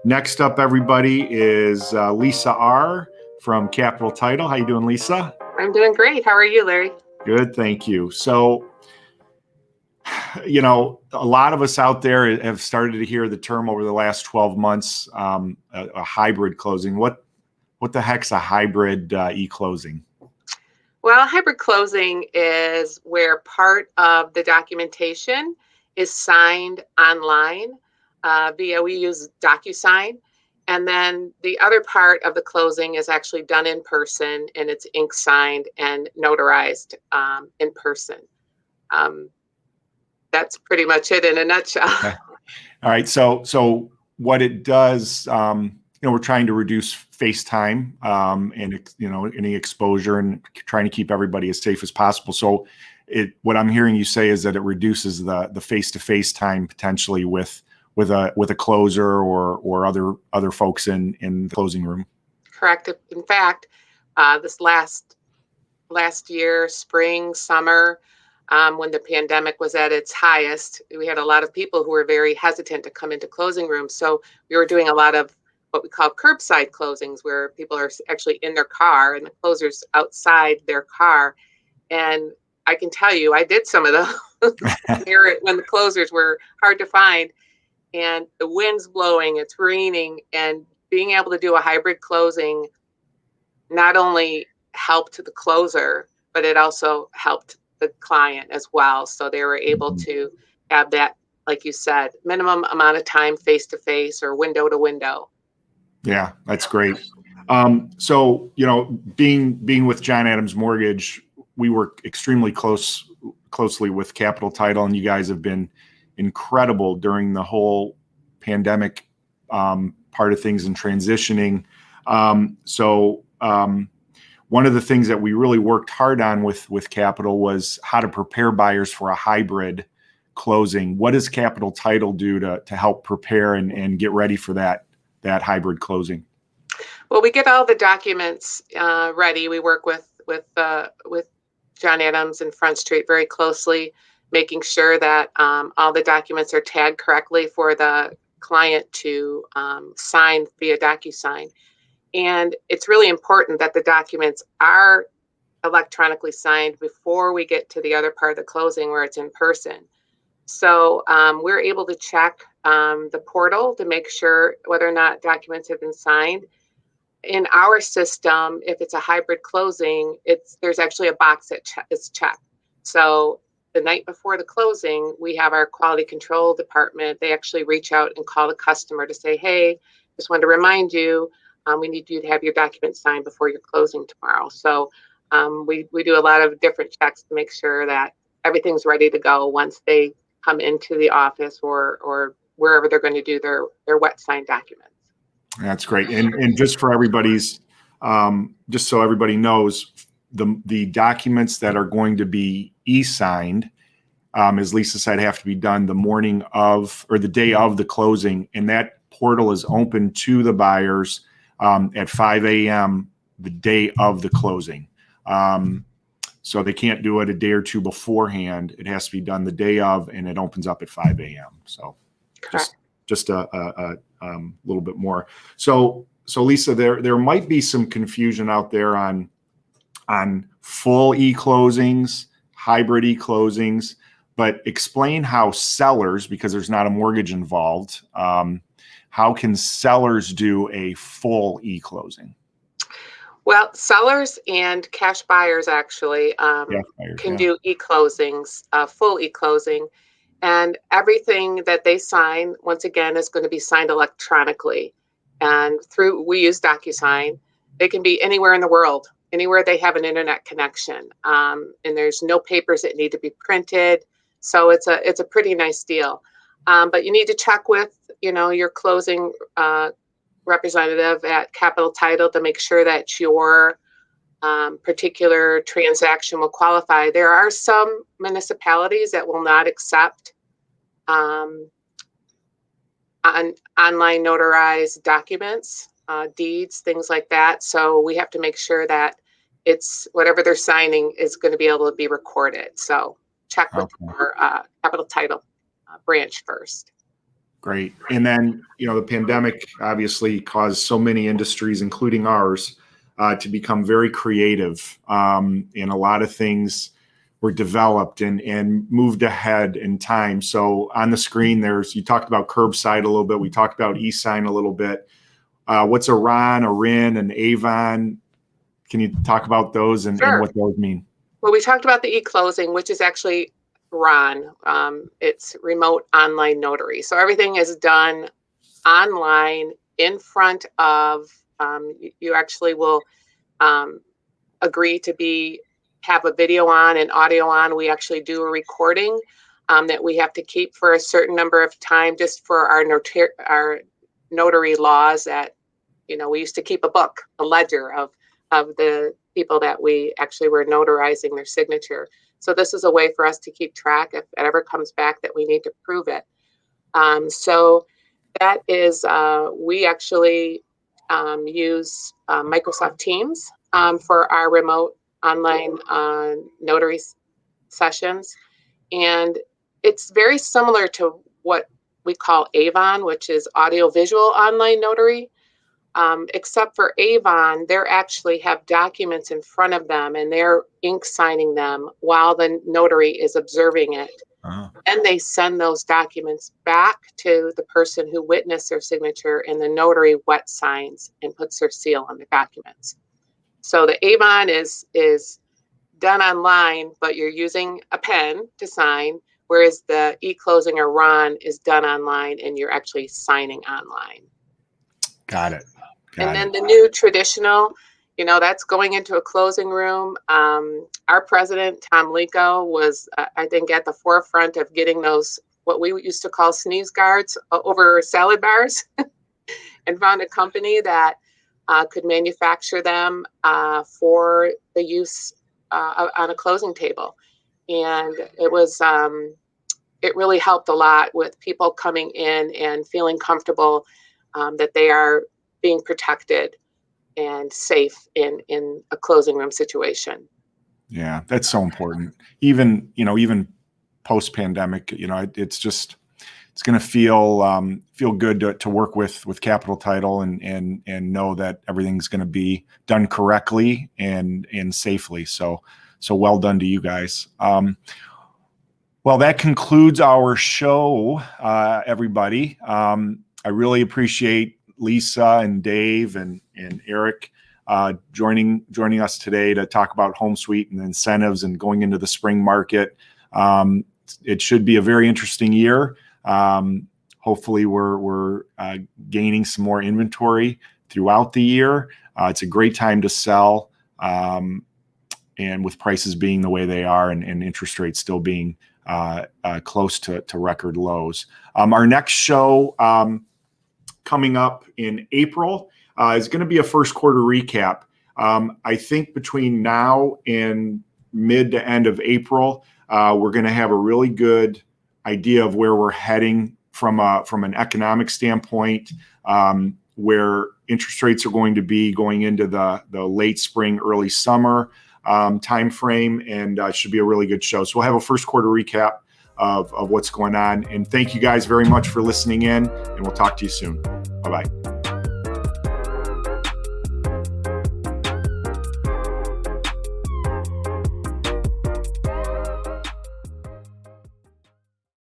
Next up, everybody, is Lisa R. from Capital Title. How you doing, Lisa? I'm doing great. How are you, Larry? Good, thank you. So, a lot of us out there have started to hear the term over the last 12 months, a hybrid closing. What the heck's a hybrid e-closing? Well, hybrid closing is where part of the documentation is signed online we use DocuSign. And then the other part of the closing is actually done in person, and it's ink signed and notarized in person. That's pretty much it in a nutshell. Okay. All right. So what it does, we're trying to reduce FaceTime and any exposure, and trying to keep everybody as safe as possible. So what I'm hearing you say is that it reduces the face-to-face time potentially with a closer or other folks in the closing room. Correct. In fact, this last year, spring, summer, when the pandemic was at its highest, we had a lot of people who were very hesitant to come into closing rooms. So we were doing a lot of what we call curbside closings, where people are actually in their car and the closer's outside their car. And I can tell you, I did some of those here when the closers were hard to find, and the wind's blowing, it's raining, and being able to do a hybrid closing not only helped the closer, but it also helped the client as well. So they were able to have that, like you said, minimum amount of time face to face or window to window. Yeah, that's great. So, being with John Adams Mortgage, we work extremely closely with Capital Title, and you guys have been incredible during the whole pandemic part of things and transitioning. One of the things that we really worked hard on with Capital was how to prepare buyers for a hybrid closing. What does Capital Title do to help prepare and get ready for that hybrid closing? Well, we get all the documents ready. We work with John Adams and Front Street very closely, making sure that all the documents are tagged correctly for the client to sign via DocuSign. And it's really important that the documents are electronically signed before we get to the other part of the closing where it's in person. So we're able to check the portal to make sure whether or not documents have been signed. In our system, if it's a hybrid closing, there's actually a box that is checked. So the night before the closing, we have our quality control department. They actually reach out and call the customer to say, hey, just wanted to remind you, we need you to have your documents signed before your closing tomorrow. So we do a lot of different checks to make sure that everything's ready to go once they come into the office or wherever they're going to do their wet sign documents. That's great. And just for everybody's, just so everybody knows, the documents that are going to be e-signed, as Lisa said, have to be done the morning of or the day of the closing. And that portal is open to the buyers at 5 a.m. the day of the closing. So they can't do it a day or two beforehand. It has to be done the day of, and it opens up at 5 a.m. So just a little bit more. So Lisa, there might be some confusion out there on full e-closings, hybrid e-closings, but explain how sellers, because there's not a mortgage involved, how can sellers do a full e-closing? Well, sellers and cash buyers actually can do e-closings, full e-closing, and everything that they sign, once again, is going to be signed electronically. And we use DocuSign. They can be anywhere in the world, anywhere they have an internet connection, and there's no papers that need to be printed. So it's a pretty nice deal. But you need to check with your closing representative at Capital Title to make sure that your particular transaction will qualify. There are some municipalities that will not accept online notarized documents, deeds, things like that. So we have to make sure that it's whatever they're signing is going to be able to be recorded. So check with your Capital Title branch first. Great. And then, the pandemic obviously caused so many industries, including ours, to become very creative. And a lot of things were developed and moved ahead in time. So on the screen, you talked about curbside a little bit. We talked about eSign a little bit. What's a RIN, a RIN, an Avon? Can you talk about those and Sure. what those mean? Well, we talked about the e-closing, which is actually RON. It's remote online notary. So everything is done online in front of, you actually will agree to have a video on and audio on. We actually do a recording that we have to keep for a certain number of time, just for our notary laws that, we used to keep a book, a ledger of the people that we actually were notarizing their signature. So this is a way for us to keep track if it ever comes back that we need to prove it. So that is, we actually use Microsoft Teams for our remote online notary sessions. And it's very similar to what we call Avon, which is audio-visual online notary. Except for Avon, they actually have documents in front of them and they're ink signing them while the notary is observing it. Uh-huh. And they send those documents back to the person who witnessed their signature, and the notary wet signs and puts their seal on the documents. So the Avon is done online, but you're using a pen to sign, whereas the e-closing or RON is done online and you're actually signing online. Got it. And then the new traditional, that's going into a closing room. Our president, Tom Lico, was, I think, at the forefront of getting those, what we used to call sneeze guards over salad bars, and found a company that could manufacture them for the use on a closing table. And it was, it really helped a lot with people coming in and feeling comfortable that they are being protected and safe in a closing room situation. Yeah, that's so important. Even post-pandemic, it's going to feel good to work with Capital Title and know that everything's going to be done correctly and safely. So well done to you guys. Well, that concludes our show, everybody. I really appreciate Lisa and Dave and Eric joining us today to talk about HomeSuite and incentives and going into the spring market. It should be a very interesting year. Hopefully we're gaining some more inventory throughout the year. It's a great time to sell, and with prices being the way they are and interest rates still being close to record lows. Our next show coming up in April is going to be a first quarter recap. I think between now and mid to end of April, we're going to have a really good idea of where we're heading from an economic standpoint, where interest rates are going to be going into the late spring, early summer time frame, and it should be a really good show. So we'll have a first quarter recap of what's going on. And thank you guys very much for listening in, and we'll talk to you soon. Bye-bye.